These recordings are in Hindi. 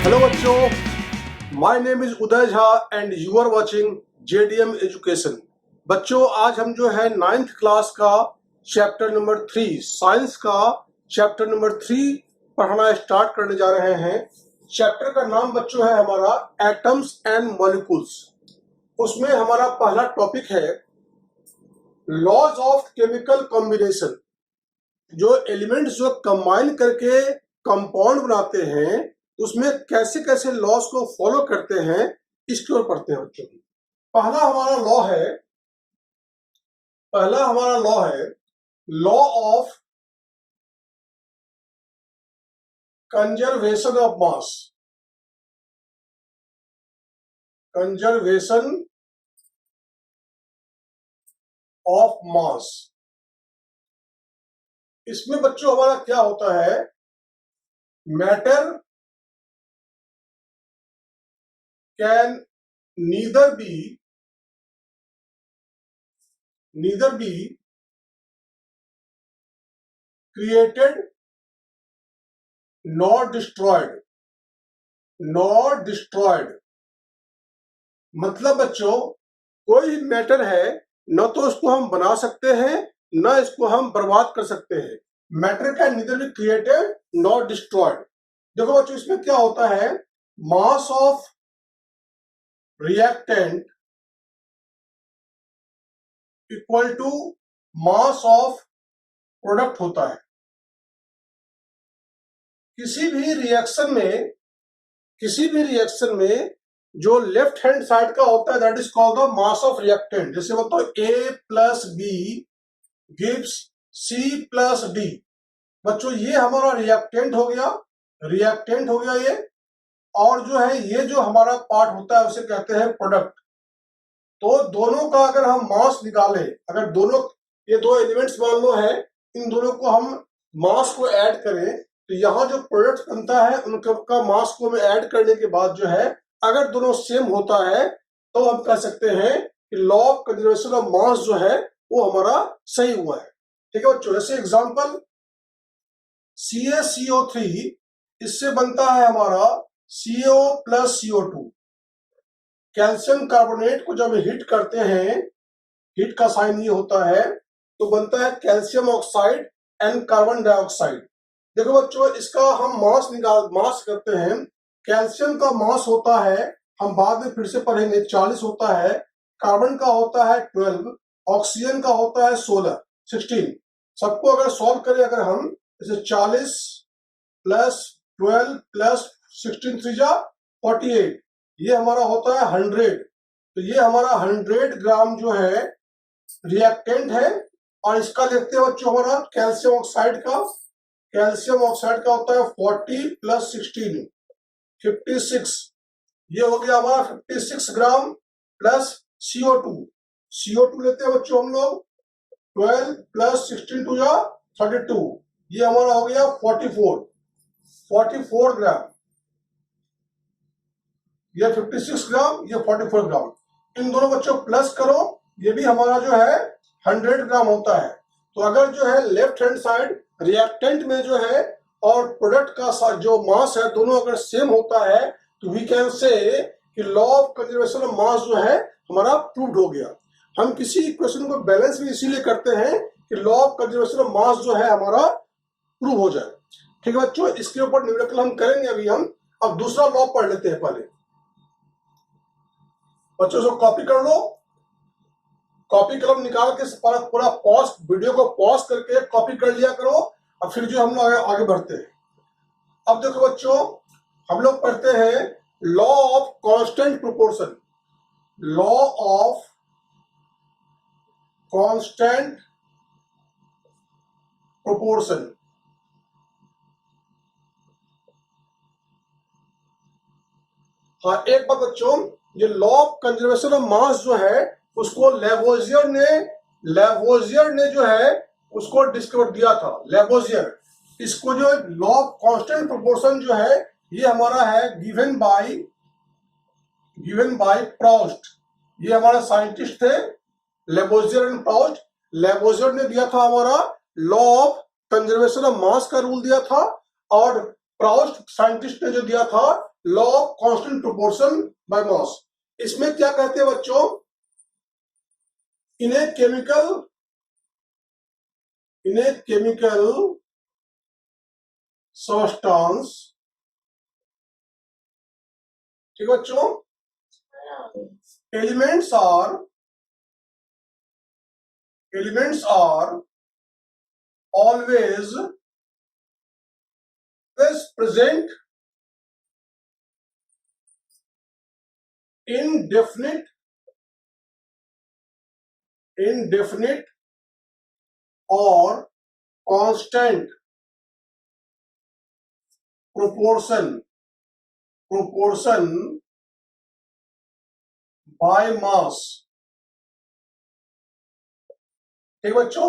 हेलो बच्चों, my name is Uday Jha and you are watching JDM education. बच्चों, आज हम जो है 9th क्लास का चैप्टर नंबर 3 साइंस का चैप्टर नंबर 3 पढ़ना स्टार्ट करने जा रहे हैं। चैप्टर का नाम बच्चों है हमारा एटम्स एंड मॉलिक्यूल्स। उसमें हमारा पहला टॉपिक है लॉज ऑफ केमिकल कॉम्बिनेशन। जो एलिमेंट्स जो कंबाइन करके कंपाउंड बनाते हैं उसमें कैसे कैसे लॉज को फॉलो करते हैं इसकी ओर पढ़ते हैं बच्चों। पहला हमारा लॉ है law of conservation of mass. Conservation of मास, इसमें बच्चों हमारा क्या होता है, matter can neither be created nor destroyed। मतलब बच्चों कोई मैटर है न तो उसको हम बना सकते हैं न इसको हम बर्बाद कर सकते हैं। Matter can neither be created not destroyed. देखो बच्चों, इसमें क्या होता है, mass of reactant equal to mass of product होता है। किसी भी रिएक्शन में जो लेफ्ट हैंड साइड का होता है that is called the mass of reactant. जैसे बताओ A plus B gives C plus D. बच्चों ये हमारा रिएक्टेंट हो गया ये, और जो है ये जो हमारा पार्ट होता है उसे कहते हैं प्रोडक्ट। तो दोनों का अगर हम मास निकालें, अगर दोनों ये दो एलिमेंट्स मान लो है, इन दोनों को हम मास को ऐड करें तो यहाँ जो प्रोडक्ट बनता है उनका मास को ऐड करने के बाद जो है अगर दोनों सेम होता है तो हम कह सकते हैं कि लॉ ऑफ कंजर्वेशन ऑफ मास जो है वो हमारा सही हुआ है। ठीक है बच्चों, जैसे एग्जांपल CaCO3, इससे बनता है हमारा CO plus CO2। Calcium carbonate को जब हिट करते हैं, हिट का साइन ये होता है तो बनता है calcium oxide and carbon dioxide. देखो बच्चों, इसका हम मास करते हैं। कैल्शियम का मास होता है, हम बाद में फिर से पढ़ेंगे, 40 होता है। कार्बन का होता है 12, ऑक्सीजन का होता है 16। सबको अगर सॉल्व करें, अगर हम जैसे 40 प्लस 12 प्लस 16 3 48, ये हमारा होता है 100। तो ये हमारा 100 ग्राम जो है रिएक्टेंट है। और इसका देखते हैं बच्चों, हमारा कैल्शियम ऑक्साइड का होता है 40 प्लस 16 56। ये हो गया हमारा 56 ग्राम प्लस CO2 लेते हैं बच्चों हम लोग, 12 प्लस 16 2 32। ये हमारा हो गया 44 ग्राम। ये 56 ग्राम, ये 44 ग्राम। इन दोनों बच्चों प्लस करो, ये भी हमारा जो है 100 ग्राम होता है। तो अगर जो है लेफ्ट हैंड साइड रिएक्टेंट में जो है और प्रोडक्ट का जो मास है दोनों अगर सेम होता है तो वी कैन से कि लॉ ऑफ कंजर्वेशन ऑफ मास जो है हमारा प्रूव्ड हो गया। हम किसी इक्वेशन को बैलेंस भी इसीलिए करते हैं कि लॉ ऑफ कंजर्वेशन ऑफ मास जो है हमारा प्रूव हो जाए। ठीक है बच्चों, इसके ऊपर न्यूमेरिकल हम करेंगे अभी हम। अब दूसरा लॉ पढ़ लेते हैं पहले। बच्चों से कॉपी कर लो, कॉपी कलम निकाल के पूरा पॉज, वीडियो को पॉज करके कॉपी कर लिया करो। अब फिर जो हम लोग आगे बढ़ते हैं। अब देखो बच्चों, हम लोग पढ़ते हैं law of constant proportion. Law of constant proportion. हाँ, एक बात बच्चों, ये लॉ ऑफ कंजर्वेशन ऑफ मास जो है उसको लेवोजियर ने जो है उसको डिस्कवर दिया था, लेवोजियर। इसको जो लॉ ऑफ कांस्टेंट प्रोपोर्शन जो है ये हमारा है गिवन बाय प्राउस्ट। ये हमारा साइंटिस्ट थे लेवोजियर एंड प्राउस्ट। लेवोजियर ने दिया था हमारा लॉ ऑफ कंजर्वेशन ऑफ मास का रूल दिया था, और प्राउस्ट साइंटिस्ट ने जो दिया था law of constant proportion by मास। इसमें क्या कहते हैं बच्चों, इन ए केमिकल सबस्टेंस, ठीक है बच्चों, elements are always present in definite or constant proportion by mass। ठीक बच्चों,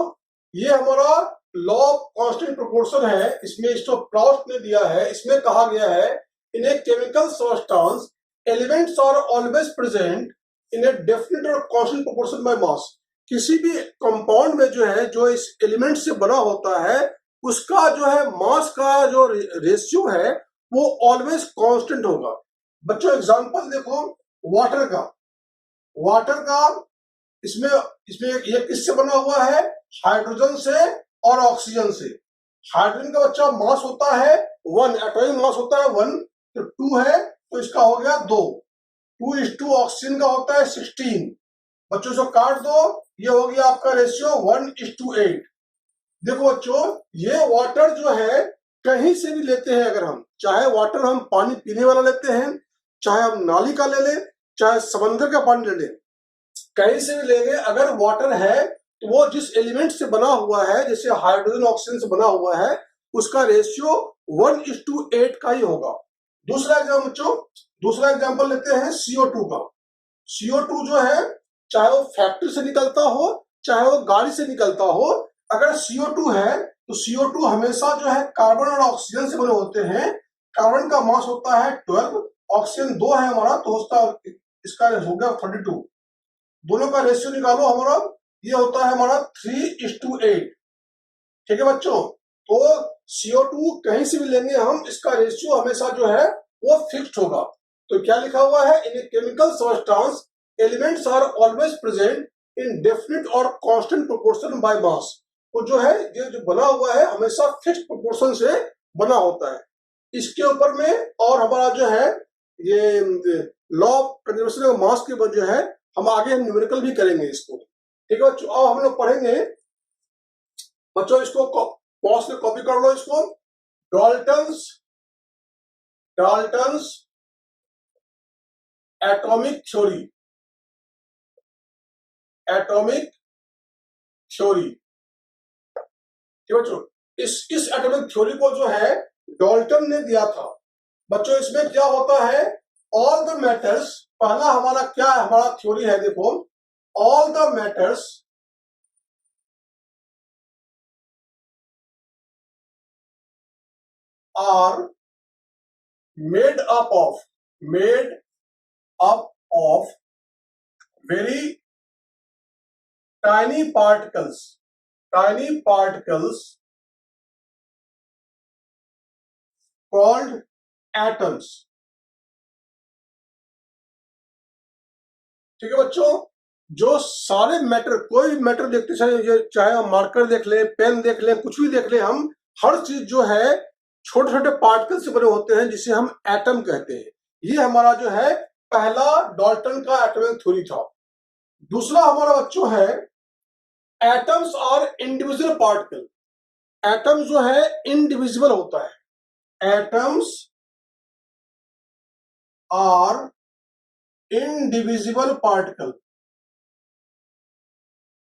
ये हमारा लॉ ऑफ कांस्टेंट प्रोपोर्शन है। इसमें इसको प्लॉट ने दिया है, इसमें कहा गया है in a chemical substance elements are always present in a definite और कांस्टेंट प्रोपोर्शन बाय मास। किसी भी कंपाउंड में जो है, जो इस एलिमेंट से बना होता है, उसका जो है मास का जो रेशियो है वो ऑलवेज कांस्टेंट होगा। बच्चों एग्जांपल देखो वाटर का इसमें ये किससे बना हुआ है, हाइड्रोजन से और ऑक्सीजन से। हाइड्रोजन का बच्चा मास होता है 1, एटॉमिक मास होता है 1, तो 2 है तो इसका हो गया 2। 2:2 ऑक्सीजन का होता है 16। बच्चों से काट दो, ये हो गया आपका रेशियो 1:8। देखो बच्चों, ये वाटर जो है कहीं से भी लेते हैं, अगर हम चाहे वाटर हम पानी पीने वाला लेते हैं, चाहे हम नाली का ले लें, चाहे समंदर का पानी ले लें, कहीं से भी लेंगे, अगर वाटर है तो वो जिस एलिमेंट से बना हुआ है, जैसे हाइड्रोजन ऑक्सीजन से बना हुआ है, उसका रेशियो 1:8 का ही होगा। दूसरा एग्जांपल लेते हैं CO2 का। CO2 जो है, चाहे वो फैक्ट्री से निकलता हो, चाहे वो गाड़ी से निकलता हो, अगर CO2 है तो CO2 हमेशा जो है कार्बन और ऑक्सीजन से बने होते हैं। कार्बन का मास होता है 12, ऑक्सीजन 2 है हमारा, तो इसका हो गया 32। दोनों का रेशियो निकालो हमारा, ये होता है हमारा 3:8। ठीक है बच्चों, तो CO2 कहीं से भी लेंगे हम, इसका रेशियो हमेशा जो है वो फिक्स्ड होगा। तो क्या लिखा हुआ है, in chemical substance elements are always present in definite और कांस्टेंट प्रोपोर्शन बाय मास। तो जो है ये जो बना हुआ है हमेशा फिक्स्ड प्रोपोर्शन से बना होता है। इसके ऊपर में और हमारा जो है ये लॉ ऑफ कंजर्वेशन ऑफ मास के ऊपर जो है हम आगे न्यूमेरिकल भी करेंगे इसको। ठीक है बच्चों, अब हम लोग पढ़ेंगे बच्चों, इसको पॉज से कॉपी कर लो इसको। Dalton's atomic theory. ठीक है बच्चों, इस एटॉमिक थ्योरी को जो है डाल्टन ने दिया था। बच्चों इसमें क्या होता है, ऑल द मैटर्स, पहला हमारा क्या है, हमारा थ्योरी है, देखो all the matters are made up of very tiny particles called atoms. ठीक है बच्चों, जो सारे मैटर, कोई भी मैटर देखते चाहे हम मार्कर देख ले, पेन देख ले, कुछ भी देख ले, हम हर चीज जो है छोटे छोटे पार्टिकल से बने होते हैं, जिसे हम एटम कहते हैं। ये हमारा जो है पहला डाल्टन का एटॉमिक थ्योरी था। दूसरा हमारा बच्चों है atoms are individual particle. Atom जो है इंडिविजुअल होता है, एटम्स आर इंडिविजिबल पार्टिकल,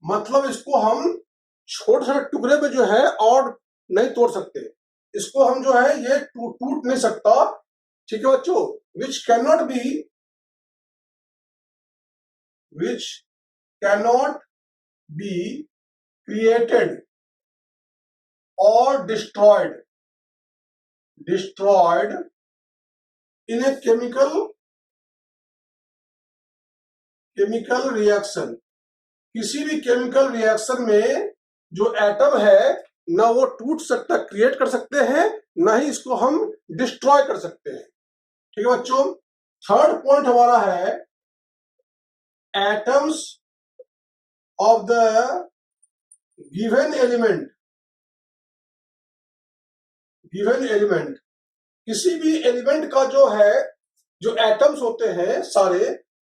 मतलब इसको हम छोटे छोटे टुकड़े में जो है और नहीं तोड़ सकते, इसको हम जो है ये टूट नहीं सकता। ठीक है बच्चों, विच कैनॉट बी क्रिएटेड और destroyed in a chemical reaction. किसी भी केमिकल रिएक्शन में जो एटम है, ना वो टूट सकता, क्रिएट कर सकते हैं, ना ही इसको हम डिस्ट्रॉय कर सकते हैं। ठीक है बच्चों। थर्ड पॉइंट हमारा है atoms of the given element. Given element, किसी भी एलिमेंट का जो है, जो एटम्स होते हैं सारे,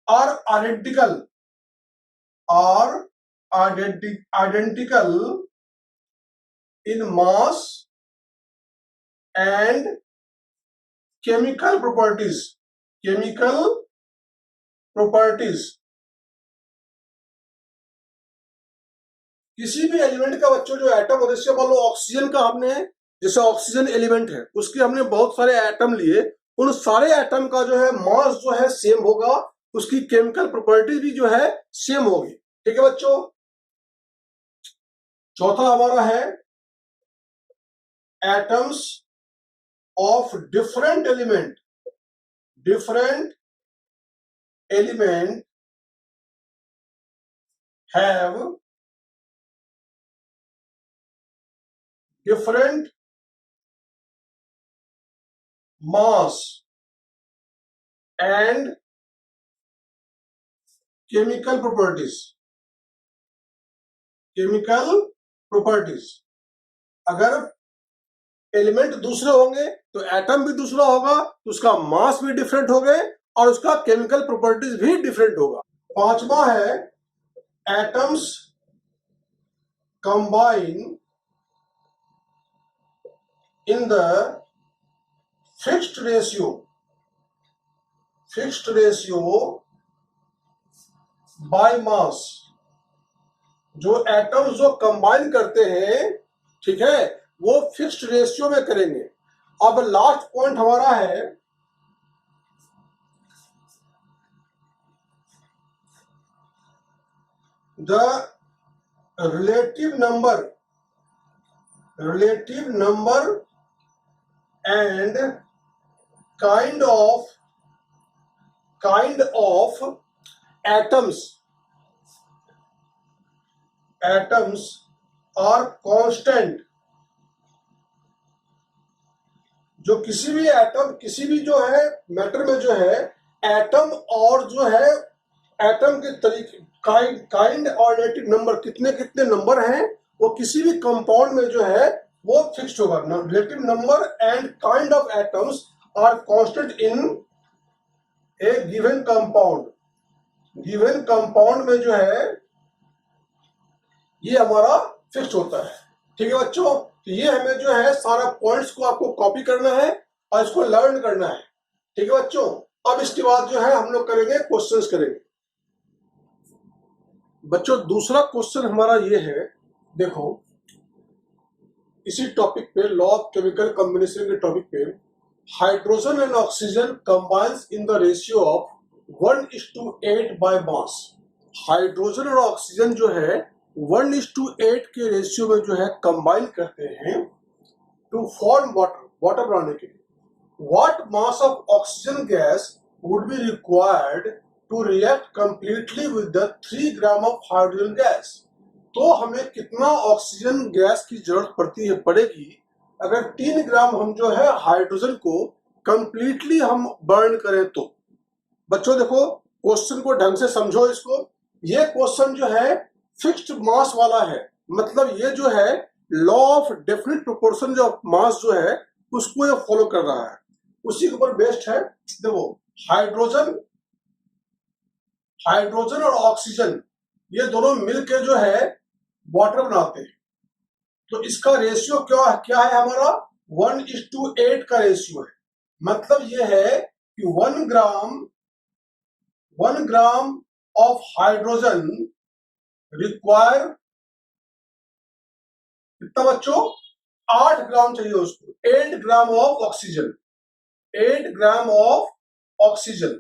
are identical, are identical in mass and chemical properties. Chemical properties, किसी भी एलिमेंट का बच्चों जो एटम होते हैं, जैसे मान लो ऑक्सीजन का हमने, जैसे ऑक्सीजन एलिमेंट है उसके हमने बहुत सारे एटम लिए, उन सारे एटम का जो है मास जो है सेम होगा, उसकी केमिकल प्रॉपर्टीज भी जो है सेम होगी। ठीक है बच्चों। चौथा हमारा है atoms of different element. Different element have different mass and chemical properties। chemical properties, अगर एलिमेंट दूसरे होंगे तो एटम भी दूसरा होगा, तो उसका मास भी डिफरेंट होगा और उसका केमिकल प्रॉपर्टीज भी डिफरेंट होगा। पांचवा है atoms combine in the fixed ratio by mass। जो एटम्स जो कंबाइन करते हैं, ठीक है, वो फिक्स्ड रेशियो में करेंगे। अब लास्ट पॉइंट हमारा है the relative number and kind of atoms are constant। जो किसी भी एटम, किसी भी जो है मैटर में जो है एटम और जो है एटम के तरीके, काइंड और रिलेटिव नंबर, कितने कितने नंबर हैं, वो किसी भी कंपाउंड में जो है वो फिक्स्ड होगा। Relative number and kind of atoms are constant in a given compound. Given compound में जो है ये हमारा फिक्स्ड होता है। ठीक है बच्चों, तो ये हमें जो है सारा पॉइंट्स को आपको कॉपी करना है और इसको लर्न करना है। ठीक है बच्चों। अब इसके बाद जो है हम लोग करेंगे क्वेश्चंस करेंगे। बच्चों दूसरा क्वेश्चन हमारा ये है, देखो इसी टॉपिक पे, लॉ ऑफ केमिकल कॉम्बिनेशन के टॉपिक पे, hydrogen and oxygen combines in the ratio of 1:8 by mass. Hydrogen और ऑक्सीजन जो है 1:8 के रेशियो में जो है कंबाइन करते हैं टू फॉर्म वाटर बनाने के लिए। What mass of oxygen gas would be required to react completely with the 3 gram of hydrogen gas. तो हमें कितना ऑक्सीजन गैस की जरूरत पड़ेगी अगर 3 ग्राम हम जो है हाइड्रोजन को कंप्लीटली हम बर्न करें तो। बच्चों देखो क्वेश्चन को ढंग से समझो इसको। ये क्वेश्चन जो है फिक्स्ड मास वाला है, मतलब ये जो है लॉ ऑफ डेफिनेट प्रोपोर्शन जो मास जो है उसको ये फॉलो कर रहा है, उसी के ऊपर बेस्ड है। देखो हाइड्रोजन और ऑक्सीजन ये दोनों मिलकर जो है वाटर बनाते हैं, तो इसका रेशियो क्या है हमारा 1:8 का रेशियो है। मतलब ये है कि 1 ग्राम ऑफ हाइड्रोजन रिक्वायर कितना बच्चों, 8 ग्राम चाहिए उसको। 8 gram of oxygen, 8 gram of oxygen.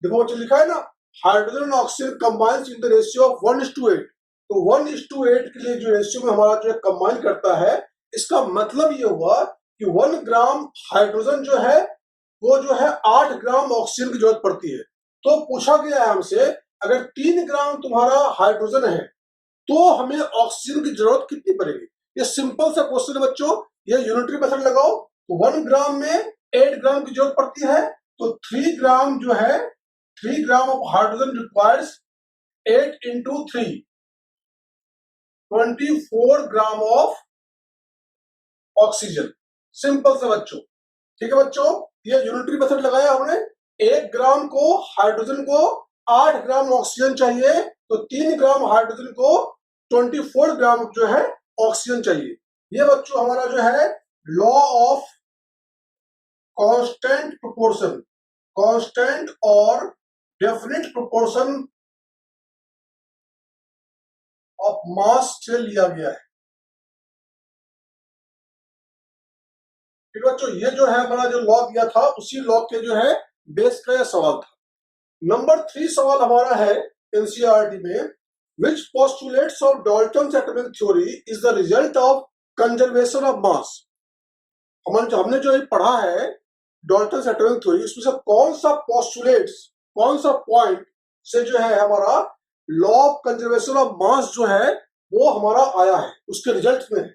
देखो बच्चों लिखा है ना, हाइड्रोजन और oxygen combines in the ratio of 1:8। तो 1:8 के लिए जो रेशियो में हमारा जो है कंबाइन करता है, इसका मतलब ये हुआ कि 1 ग्राम हाइड्रोजन जो है वो जो है 8 ग्राम ऑक्सीजन की जरूरत पड़ती है। तो पूछा गया है हमसे अगर 3 ग्राम तुम्हारा हाइड्रोजन है तो हमें ऑक्सीजन की जरूरत कितनी पड़ेगी। ये सिंपल सा क्वेश्चन है बच्चों, ये यूनिटरी मेथड लगाओ। तो 1 ग्राम में 8 ग्राम की जरूरत पड़ती है, तो 3 ग्राम जो है 3 gram of hydrogen requires 8 into 3 24 gram of oxygen. Simple से बच्चों, ठीक है बच्चों, ये यूनिटरी मेथड लगाया हमने। 1 ग्राम को हाइड्रोजन को 8 ग्राम ऑक्सीजन चाहिए, तो 3 ग्राम हाइड्रोजन को 24 ग्राम जो है ऑक्सीजन चाहिए। ये बच्चों हमारा जो है law of constant proportion, constant और डेफिनेट प्रोपोर्शन ऑफ मास से लिया गया है। ठीक बच्चों, ये जो है हमारा जो लॉ दिया था उसी लॉ के जो है बेस का यह सवाल था। नंबर 3 सवाल हमारा है एनसीईआरटी में, which postulates of Dalton's atomic theory is the result of conservation of mass। हमने जो पढ़ा है डाल्टन्स एटॉमिक थ्योरी, उसमें से कौन सा पोस्टुलेट्स, कौन सा पॉइंट से जो है हमारा लॉ ऑफ कंजर्वेशन ऑफ मास जो है वो हमारा आया है, उसके रिजल्ट में है।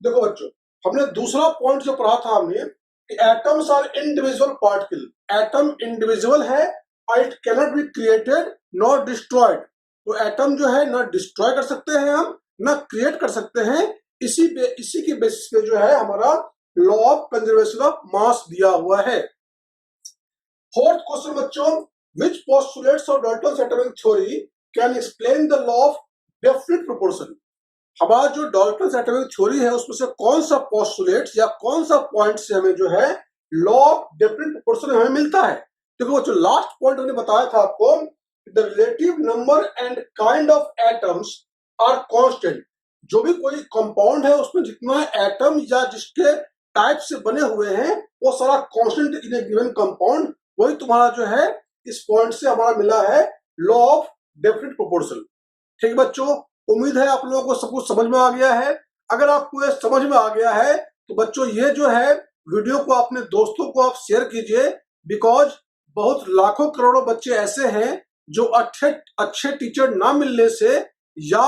देखो बच्चों, हमने दूसरा पॉइंट जो पढ़ा था हमने कि atoms are individual particle, atom individual है और it cannot be created not destroyed. तो एटम जो है ना डिस्ट्रॉय कर सकते हैं हम, ना क्रिएट कर सकते हैं। इसी के बेसिस पे जो है हमारा law of conservation of mass दिया हुआ है। फोर्थ क्वेश्चन बच्चों, which postulates of Dalton's atomic theory can explain the law of definite proportion. हमारा जो डाल्टन्स एटॉमिक थ्योरी है उसमें से कौन सा पोस्टुलेट्स या कौन सा पॉइंट से हमें जो है लॉ ऑफ डेफिनेट प्रोपोर्शन हमें मिलता है। देखो बच्चों, लास्ट पॉइंट हमने बताया था आपको, the relative number and kind of atoms are constant। जो भी कोई कंपाउंड है उसमें जितना एटम या जिसके टाइप से बने हुए हैं वो सारा constant in a given compound, वही तुम्हारा जो है इस पॉइंट से हमारा मिला है लॉ ऑफ डेफिनेट प्रोपोर्शन। ठीक बच्चों, उम्मीद है आप लोगों को सब कुछ समझ में आ गया है। अगर आपको ये समझ में आ गया है तो बच्चों ये जो है वीडियो को अपने दोस्तों को आप शेयर कीजिए, बिकॉज बहुत लाखों करोड़ों बच्चे ऐसे हैं जो अच्छे टीचर ना मिलने से या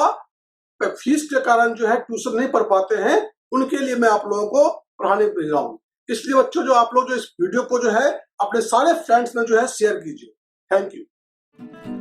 फीस के कारण जो है ट्यूशन नहीं पढ़ पाते हैं, उनके लिए मैं आप लोगों को पढ़ाने भेज रहा हूं। इसलिए बच्चों जो आप लोग जो इस वीडियो को जो है अपने सारे फ्रेंड्स में जो है शेयर कीजिए। Thank you.